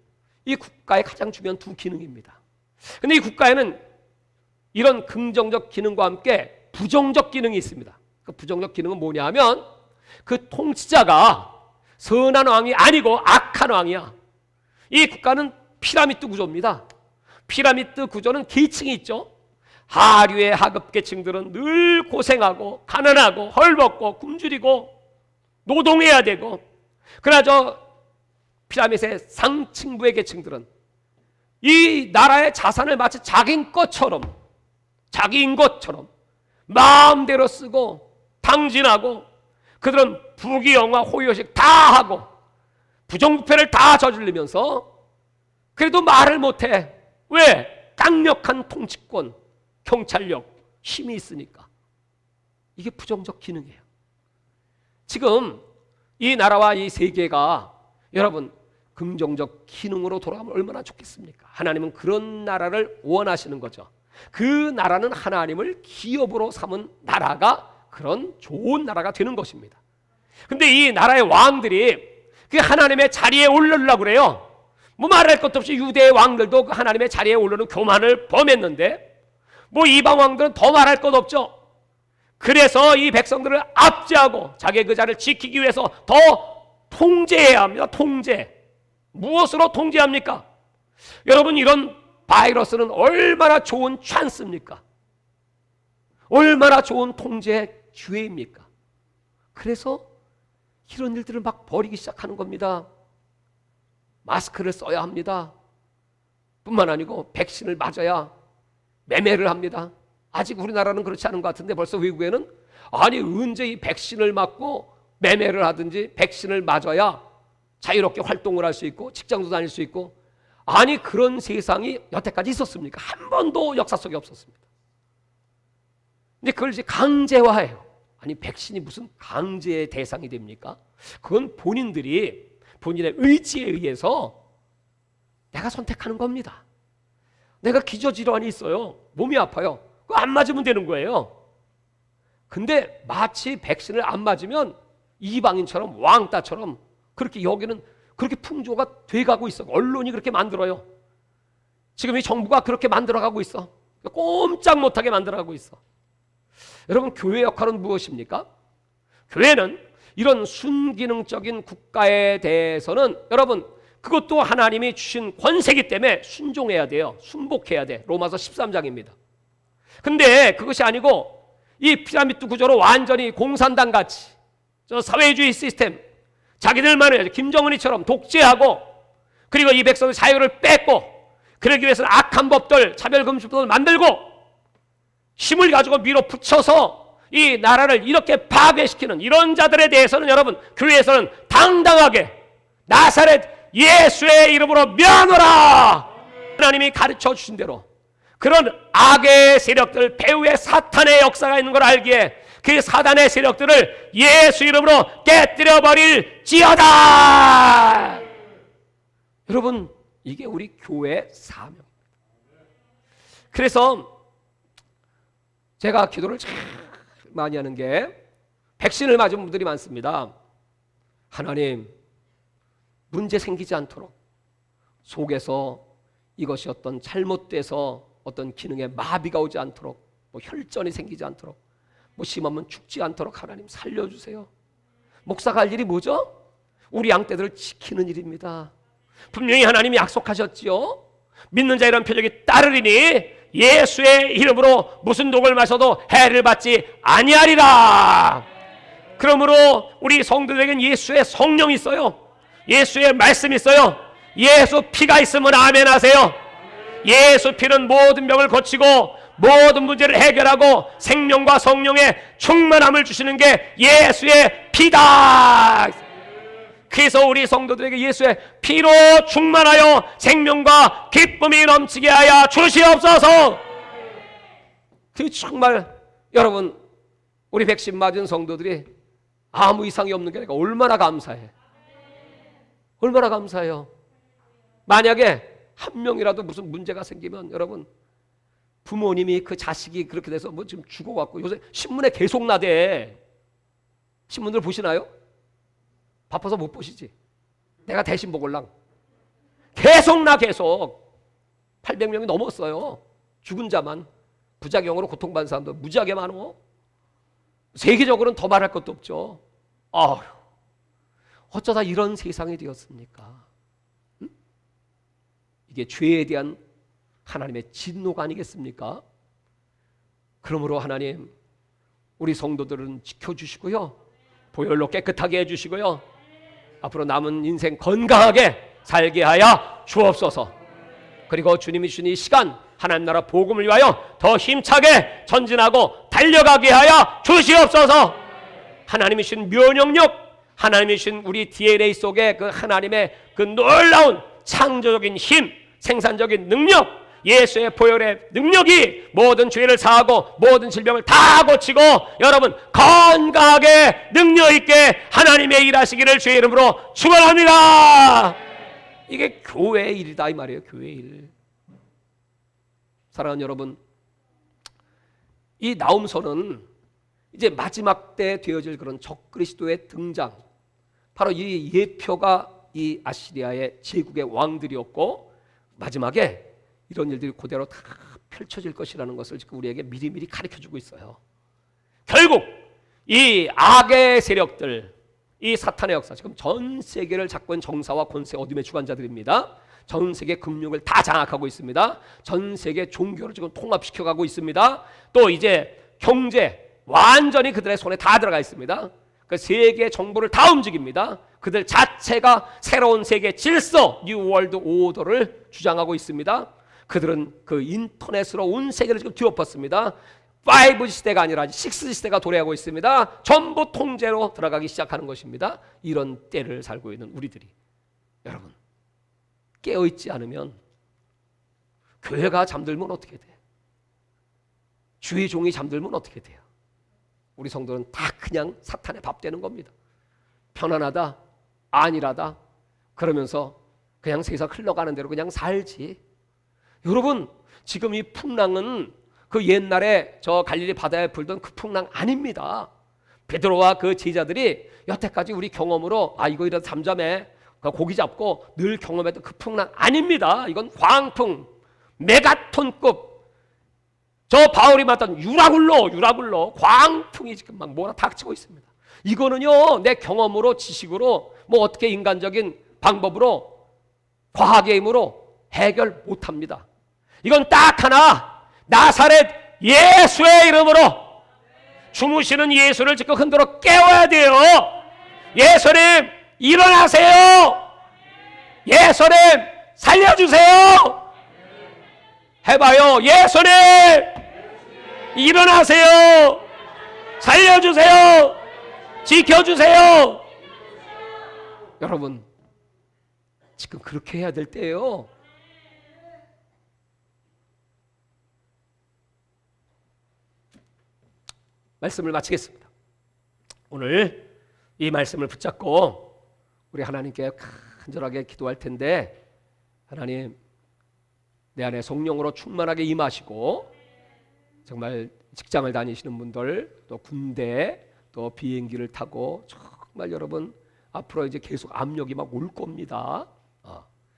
이 국가의 가장 중요한 두 기능입니다. 그런데 이 국가에는 이런 긍정적 기능과 함께 부정적 기능이 있습니다. 그 부정적 기능은 뭐냐 하면 그 통치자가 선한 왕이 아니고 악한 왕이야. 이 국가는 피라미드 구조입니다. 피라미드 구조는 계층이 있죠. 하류의 하급 계층들은 늘 고생하고 가난하고 헐벗고 굶주리고 노동해야 되고, 그러나 저 피라미드의 상층부의 계층들은 이 나라의 자산을 마치 자기인 것처럼 마음대로 쓰고 탕진하고, 그들은 부귀영화 호의호식 다 하고 부정부패를 다 저지르면서 그래도 말을 못해. 왜? 강력한 통치권, 경찰력, 힘이 있으니까. 이게 부정적 기능이에요. 지금 이 나라와 이 세계가 여러분 긍정적 기능으로 돌아가면 얼마나 좋겠습니까? 하나님은 그런 나라를 원하시는 거죠. 그 나라는 하나님을 기업으로 삼은 나라가 그런 좋은 나라가 되는 것입니다. 근데 이 나라의 왕들이 그 하나님의 자리에 오르려고 그래요. 뭐 말할 것도 없이 유대의 왕들도 그 하나님의 자리에 오르는 교만을 범했는데 뭐 이방 왕들은 더 말할 것 없죠. 그래서 이 백성들을 압제하고 자기의 그 자리를 지키기 위해서 더 통제해야 합니다. 통제. 무엇으로 통제합니까? 여러분 이런 바이러스는 얼마나 좋은 찬스입니까? 얼마나 좋은 통제의 기회입니까? 그래서 이런 일들을 막 벌이기 시작하는 겁니다. 마스크를 써야 합니다. 뿐만 아니고 백신을 맞아야 매매를 합니다. 아직 우리나라는 그렇지 않은 것 같은데 벌써 외국에는 아니 언제 이 백신을 맞고 매매를 하든지 백신을 맞아야 자유롭게 활동을 할 수 있고 직장도 다닐 수 있고, 아니 그런 세상이 여태까지 있었습니까? 한 번도 역사 속에 없었습니다. 근데 그걸 이제 강제화해요. 아니 백신이 무슨 강제의 대상이 됩니까? 그건 본인들이 본인의 의지에 의해서 내가 선택하는 겁니다. 내가 기저질환이 있어요. 몸이 아파요. 그거 안 맞으면 되는 거예요. 근데 마치 백신을 안 맞으면 이방인처럼 왕따처럼 그렇게 여기는 그렇게 풍조가 돼가고 있어. 언론이 그렇게 만들어요. 지금 이 정부가 그렇게 만들어가고 있어. 꼼짝 못하게 만들어가고 있어. 여러분 교회 역할은 무엇입니까? 교회는 이런 순기능적인 국가에 대해서는 여러분 그것도 하나님이 주신 권세기 때문에 순종해야 돼요. 순복해야 돼. 로마서 13장입니다. 근데 그것이 아니고 이 피라미드 구조로 완전히 공산당 같이 저 사회주의 시스템 자기들만을 김정은이처럼 독재하고 그리고 이 백성의 자유를 뺏고 그러기 위해서는 악한 법들 차별금지법을 만들고 힘을 가지고 밀어붙여서 이 나라를 이렇게 파괴시키는 이런 자들에 대해서는 여러분 교회에서는 당당하게 나사렛 예수의 이름으로 면하라. 하나님이 가르쳐 주신 대로 그런 악의 세력들 배후에 사탄의 역사가 있는 걸 알기에 그 사단의 세력들을 예수 이름으로 깨뜨려 버릴지어다. 여러분 이게 우리 교회의 사명입니다. 그래서 제가 기도를 참 많이 하는 게 백신을 맞은 분들이 많습니다. 하나님 문제 생기지 않도록 속에서 이것이 어떤 잘못돼서 어떤 기능에 마비가 오지 않도록 뭐 혈전이 생기지 않도록 뭐 심하면 죽지 않도록 하나님 살려주세요. 목사가 할 일이 뭐죠? 우리 양떼들을 지키는 일입니다. 분명히 하나님이 약속하셨지요. 믿는 자 이런 표적이 따르리니 예수의 이름으로 무슨 독을 마셔도 해를 받지 아니하리라. 그러므로 우리 성도들에겐 예수의 성령이 있어요. 예수의 말씀이 있어요. 예수 피가 있으면 아멘 하세요. 예수 피는 모든 병을 고치고 모든 문제를 해결하고 생명과 성령의 충만함을 주시는 게 예수의 피다. 그래서 우리 성도들에게 예수의 피로 충만하여 생명과 기쁨이 넘치게 하여 주시옵소서. 그 정말 여러분 우리 백신 맞은 성도들이 아무 이상이 없는 게 아니라 얼마나 감사해. 얼마나 감사해요. 만약에 한 명이라도 무슨 문제가 생기면 여러분 부모님이 그 자식이 그렇게 돼서 뭐 지금 죽어갖고 요새 신문에 계속 나대. 신문들 보시나요? 바빠서 못 보시지. 내가 대신 보걸랑 계속 나 계속 800명이 넘었어요. 죽은 자만 부작용으로 고통받는 사람도 무지하게 많어. 세계적으로는 더 말할 것도 없죠. 아휴, 어쩌다 이런 세상이 되었습니까? 응? 이게 죄에 대한 하나님의 진노가 아니겠습니까? 그러므로 하나님 우리 성도들은 지켜주시고요, 보혈로 깨끗하게 해주시고요, 앞으로 남은 인생 건강하게 살게 하여 주옵소서. 그리고 주님이 주신 이 시간 하나님 나라 복음을 위하여 더 힘차게 전진하고 달려가게 하여 주시옵소서. 하나님이 주신 면역력, 하나님이 주신 우리 DNA 속에 그 하나님의 그 놀라운 창조적인 힘, 생산적인 능력, 예수의 보혈의 능력이 모든 죄를 사하고 모든 질병을 다 고치고 여러분 건강하게 능력 있게 하나님의 일하시기를 주의 이름으로 축원합니다. 이게 교회의 일이다 이 말이에요. 교회의 일. 사랑하는 여러분, 이 나움서는 이제 마지막 때 되어질 그런 적그리스도의 등장, 바로 이 예표가 이 아시리아의 제국의 왕들이었고 마지막에 이런 일들이 그대로 다 펼쳐질 것이라는 것을 지금 우리에게 미리미리 가르쳐주고 있어요. 결국 이 악의 세력들, 이 사탄의 역사, 지금 전 세계를 잡고 있는 정사와 권세 어둠의 주관자들입니다. 전 세계 금융을 다 장악하고 있습니다. 전 세계 종교를 지금 통합시켜가고 있습니다. 또 이제 경제 완전히 그들의 손에 다 들어가 있습니다. 그 세계 정보를 다 움직입니다. 그들 자체가 새로운 세계 질서, 뉴 월드 오더를 주장하고 있습니다. 그들은 그 인터넷으로 온 세계를 지금 뒤엎었습니다. 5 시대가 아니라 6 시대가 도래하고 있습니다. 전부 통제로 들어가기 시작하는 것입니다. 이런 때를 살고 있는 우리들이 여러분 깨어있지 않으면 교회가 잠들면 어떻게 돼? 주의 종이 잠들면 어떻게 돼요? 우리 성도는 다 그냥 사탄의 밥 되는 겁니다. 편안하다, 안일하다 그러면서 그냥 세상 흘러가는 대로 그냥 살지. 여러분 지금 이 풍랑은 그 옛날에 저 갈릴리 바다에 불던 그 풍랑 아닙니다. 베드로와 그 제자들이 여태까지 우리 경험으로 이거 이래서 잠잠해 고기 잡고 늘 경험했던 그 풍랑 아닙니다. 이건 광풍, 메가톤급, 저 바울이 맡은 유라굴로 광풍이 지금 막 몰아닥치고 있습니다. 이거는요 내 경험으로 지식으로 뭐 어떻게 인간적인 방법으로 과학의 힘으로 해결 못합니다. 이건 딱 하나, 나사렛 예수의 이름으로 주무시는 예수를 적극 흔들어 깨워야 돼요. 예수님 일어나세요. 예수님 살려주세요. 해봐요. 예수님 일어나세요. 살려주세요. 지켜주세요. 여러분, 지금 그렇게 해야 될 때예요. 말씀을 마치겠습니다. 오늘 이 말씀을 붙잡고 우리 하나님께 간절하게 기도할 텐데, 하나님 내 안에 성령으로 충만하게 임하시고, 정말 직장을 다니시는 분들, 또 군대, 또 비행기를 타고 정말 여러분 앞으로 이제 계속 압력이 막 올 겁니다.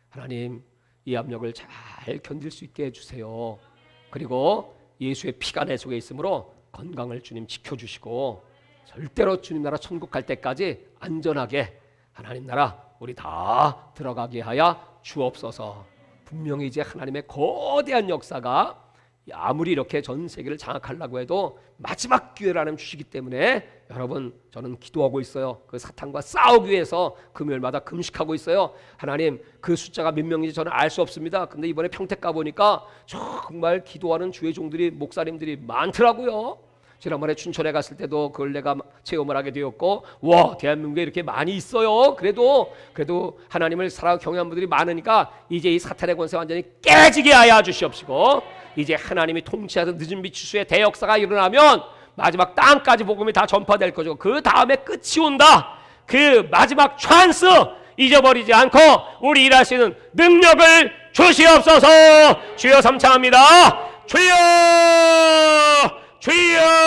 하나님 이 압력을 잘 견딜 수 있게 해주세요. 그리고 예수의 피가 내 속에 있으므로 건강을 주님 지켜주시고, 절대로 주님 나라 천국 갈 때까지 안전하게 하나님 나라 우리 다 들어가게 하여 주옵소서. 분명히 이제 하나님의 거대한 역사가 아무리 이렇게 전 세계를 장악하려고 해도 마지막 기회를 하나님 주시기 때문에, 여러분 저는 기도하고 있어요. 그 사탄과 싸우기 위해서 금요일마다 금식하고 있어요. 하나님 그 숫자가 몇 명인지 저는 알 수 없습니다. 근데 이번에 평택 가보니까 정말 기도하는 주의 종들이, 목사님들이 많더라고요. 지난번에 춘천에 갔을 때도 그걸 내가 체험을 하게 되었고, 와 대한민국에 이렇게 많이 있어요. 그래도 하나님을 사랑 경외하는 분들이 많으니까 이제 이 사탄의 권세 완전히 깨지게 하여 주시옵시고, 이제 하나님이 통치하던 늦은 비추수의 대역사가 일어나면 마지막 땅까지 복음이 다 전파될 거죠. 그 다음에 끝이 온다. 그 마지막 찬스 잊어버리지 않고 우리 일할 수 있는 능력을 주시옵소서. 주여 삼창합니다. 주여 주여